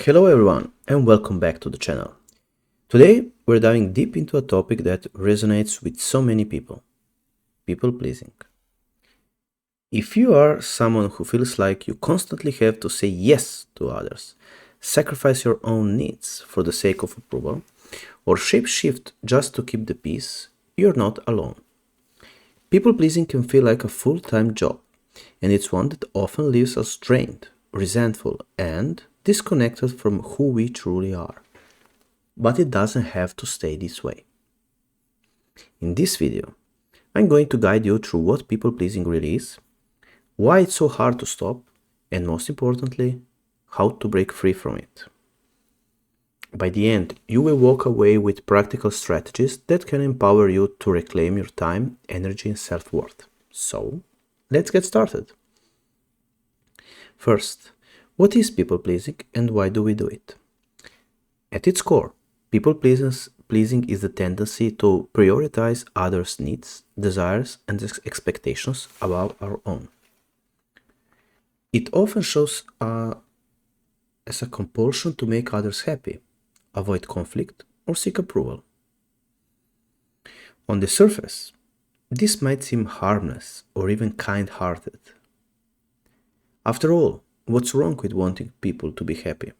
Hello everyone and welcome back to the channel. Today we're diving deep into a topic that resonates with so many people pleasing. If you are someone who feels like you constantly have to say yes to others, sacrifice your own needs for the sake of approval, or shape shift just to keep the peace, you're not alone. People pleasing can feel like a full time job, and it's one that often leaves us drained, resentful, and disconnected from who we truly are. But it doesn't have to stay this way. In this video, I'm going to guide you through what people pleasing really is, why it's so hard to stop, and most importantly, how to break free from it. By the end, you will walk away with practical strategies that can empower you to reclaim your time, energy, and self-worth. So, let's get started. First, what is people pleasing and why do we do it? At its core, people pleasing is the tendency to prioritize others' needs, desires, and expectations above our own. It often shows as a compulsion to make others happy, avoid conflict, or seek approval. On the surface, this might seem harmless or even kind-hearted. After all, what's wrong with wanting people to be happy?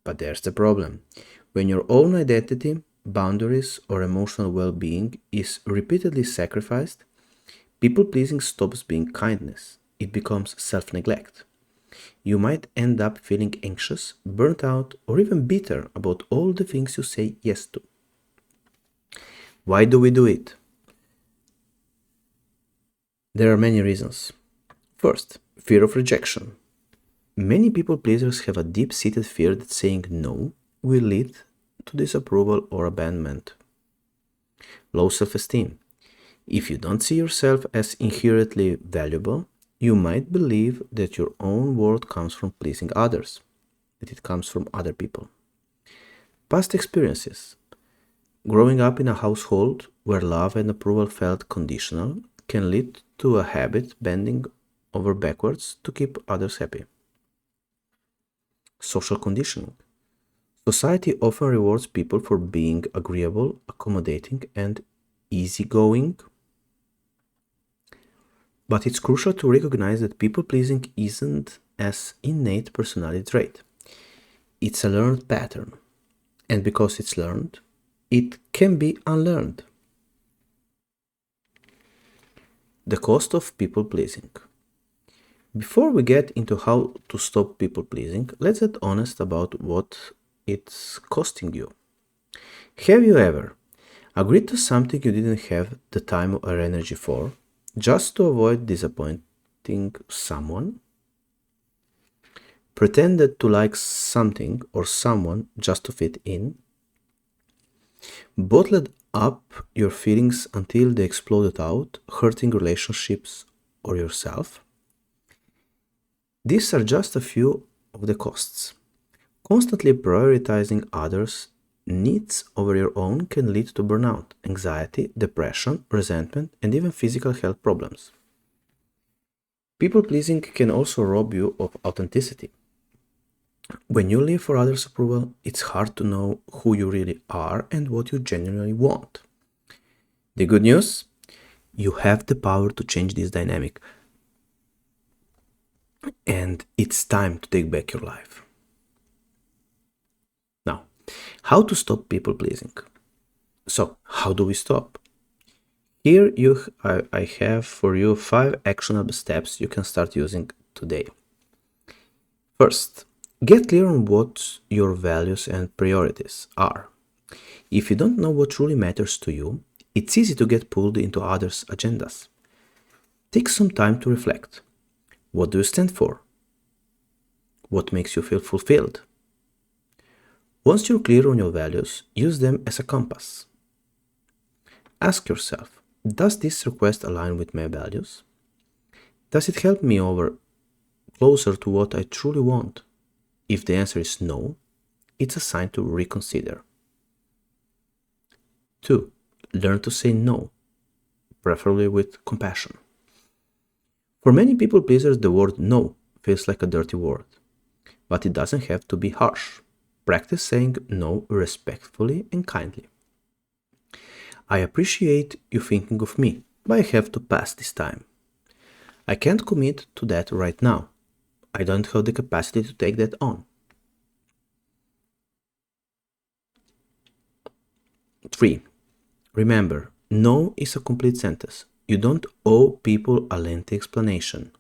But there's the problem. When your own identity, boundaries, or emotional well-being is repeatedly sacrificed, people-pleasing stops being kindness. It becomes self-neglect. You might end up feeling anxious, burnt out, or even bitter about all the things you say yes to. Why do we do it? There are many reasons. First, fear of rejection. Many people pleasers have a deep-seated fear that saying no will lead to disapproval or abandonment. Low self-esteem. If you don't see yourself as inherently valuable, you might believe that your own worth comes from pleasing others, that it comes from other people. Past experiences. Growing up in a household where love and approval felt conditional can lead to a habit bending over backwards to keep others happy. Social conditioning. Society often rewards people for being agreeable, accommodating, and easygoing. But it's crucial to recognize that people-pleasing isn't an innate personality trait. It's a learned pattern. And because it's learned, it can be unlearned. The cost of people-pleasing. Before we get into how to stop people-pleasing, let's get honest about what it's costing you. Have you ever agreed to something you didn't have the time or energy for, just to avoid disappointing someone? Pretended to like something or someone just to fit in? Bottled up your feelings until they exploded out, hurting relationships or yourself? These are just a few of the costs. Constantly prioritizing others' needs over your own can lead to burnout, anxiety, depression, resentment, and even physical health problems. People-pleasing can also rob you of authenticity. When you live for others' approval, it's hard to know who you really are and what you genuinely want. The good news? You have the power to change this dynamic. And it's time to take back your life. Now, how to stop people-pleasing? So, how do we stop? Here I have for you 5 actionable steps you can start using today. First, get clear on what your values and priorities are. If you don't know what truly matters to you, it's easy to get pulled into others' agendas. Take some time to reflect. What do you stand for? What makes you feel fulfilled? Once you're clear on your values, use them as a compass. Ask yourself, does this request align with my values? Does it help me over closer to what I truly want? If the answer is no, it's a sign to reconsider. 2. Learn to say no, preferably with compassion. For many people pleasers, the word no feels like a dirty word. but it doesn't have to be harsh. Practice saying no respectfully and kindly. I appreciate you thinking of me, but I have to pass this time. I can't commit to that right now. I don't have the capacity to take that on. 3. Remember, no is a complete sentence. You don't owe people a lengthy explanation.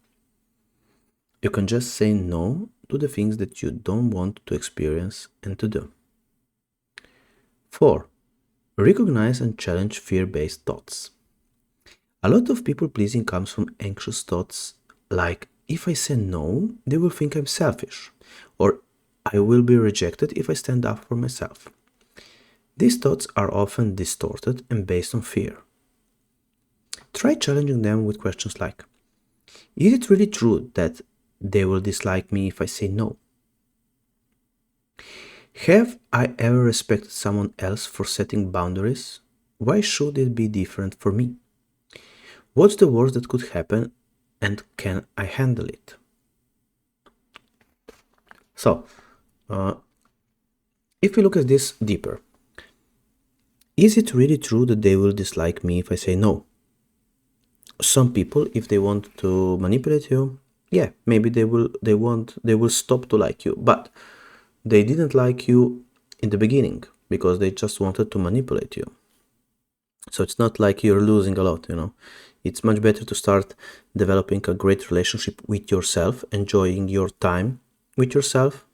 You can just say no to the things that you don't want to experience and to do. 4. Recognize and challenge fear-based thoughts. A lot of people-pleasing comes from anxious thoughts like, if I say no, they will think I'm selfish, or I will be rejected if I stand up for myself. These thoughts are often distorted and based on fear. Try challenging them with questions like, is it really true that they will dislike me if I say no? Have I ever respected someone else for setting boundaries? Why should it be different for me? What's the worst that could happen, and can I handle it? So, if we look at this deeper, is it really true that they will dislike me if I say no? Some people, if they want to manipulate you, yeah, maybe they will stop to like you, but they didn't like you in the beginning because they just wanted to manipulate you. So it's not like you're losing a lot, It's much better to start developing a great relationship with yourself, enjoying your time with yourself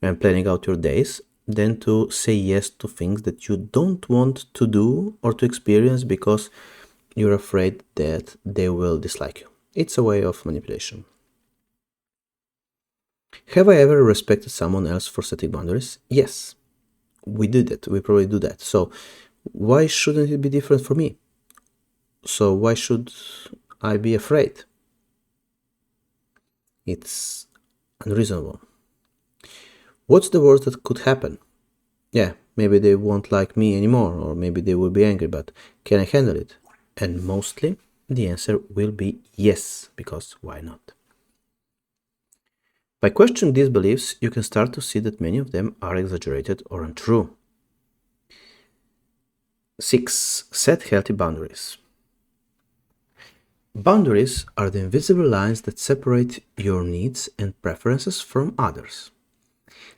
and planning out your days, than to say yes to things that you don't want to do or to experience because you're afraid that they will dislike you. It's a way of manipulation. Have I ever respected someone else for setting boundaries? Yes, we did it. We probably do that. So why shouldn't it be different for me? So why should I be afraid? It's unreasonable. What's the worst that could happen? Yeah, maybe they won't like me anymore, or maybe they will be angry, but can I handle it? And mostly the answer will be yes, because why not? By questioning these beliefs, you can start to see that many of them are exaggerated or untrue. 6. Set healthy boundaries. Boundaries are the invisible lines that separate your needs and preferences from others.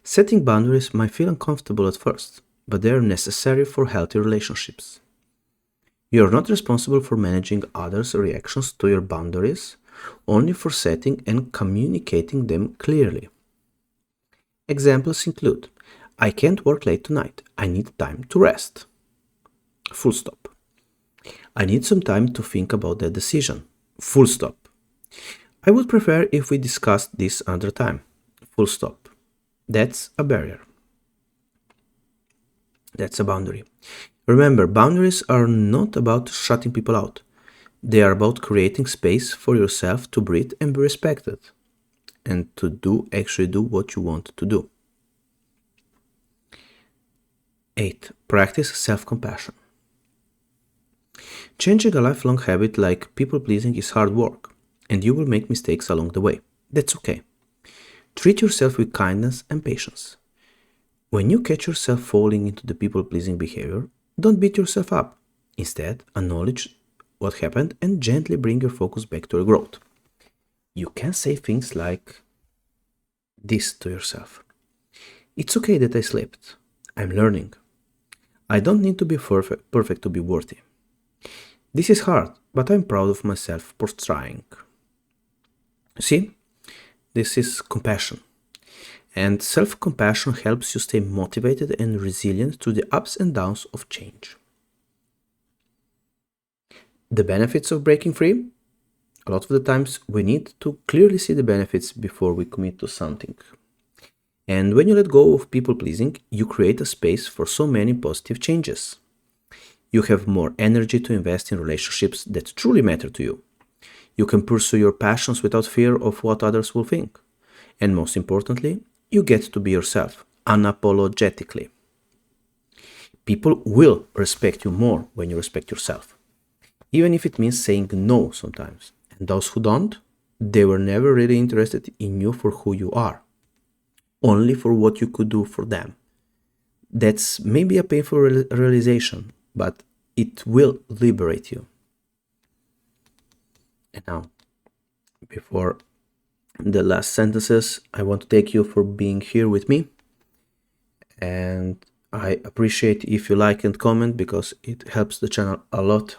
Setting boundaries might feel uncomfortable at first, but they are necessary for healthy relationships. You are not responsible for managing others' reactions to your boundaries, only for setting and communicating them clearly. Examples include, I can't work late tonight, I need time to rest. Full stop. I need some time to think about that decision. Full stop. I would prefer if we discussed this another time. Full stop. That's a barrier. That's a boundary. Remember, boundaries are not about shutting people out. They are about creating space for yourself to breathe and be respected, and to actually do what you want to do. 8. Practice self-compassion. Changing a lifelong habit like people-pleasing is hard work, and you will make mistakes along the way. That's okay. Treat yourself with kindness and patience. When you catch yourself falling into the people-pleasing behavior, don't beat yourself up. Instead, acknowledge what happened and gently bring your focus back to your growth. You can say things like this to yourself. It's okay that I slipped. I'm learning. I don't need to be perfect to be worthy. This is hard, but I'm proud of myself for trying. See? This is compassion. And self-compassion helps you stay motivated and resilient through the ups and downs of change. The benefits of breaking free? A lot of the times we need to clearly see the benefits before we commit to something. And when you let go of people-pleasing, you create a space for so many positive changes. You have more energy to invest in relationships that truly matter to you. You can pursue your passions without fear of what others will think. And most importantly, you get to be yourself, unapologetically. People will respect you more when you respect yourself, even if it means saying no sometimes. And those who don't, they were never really interested in you for who you are. only for what you could do for them. That's maybe a painful realization, but it will liberate you. And now, before the last sentences, I want to thank you for being here with me. And I appreciate if you like and comment, because it helps the channel a lot.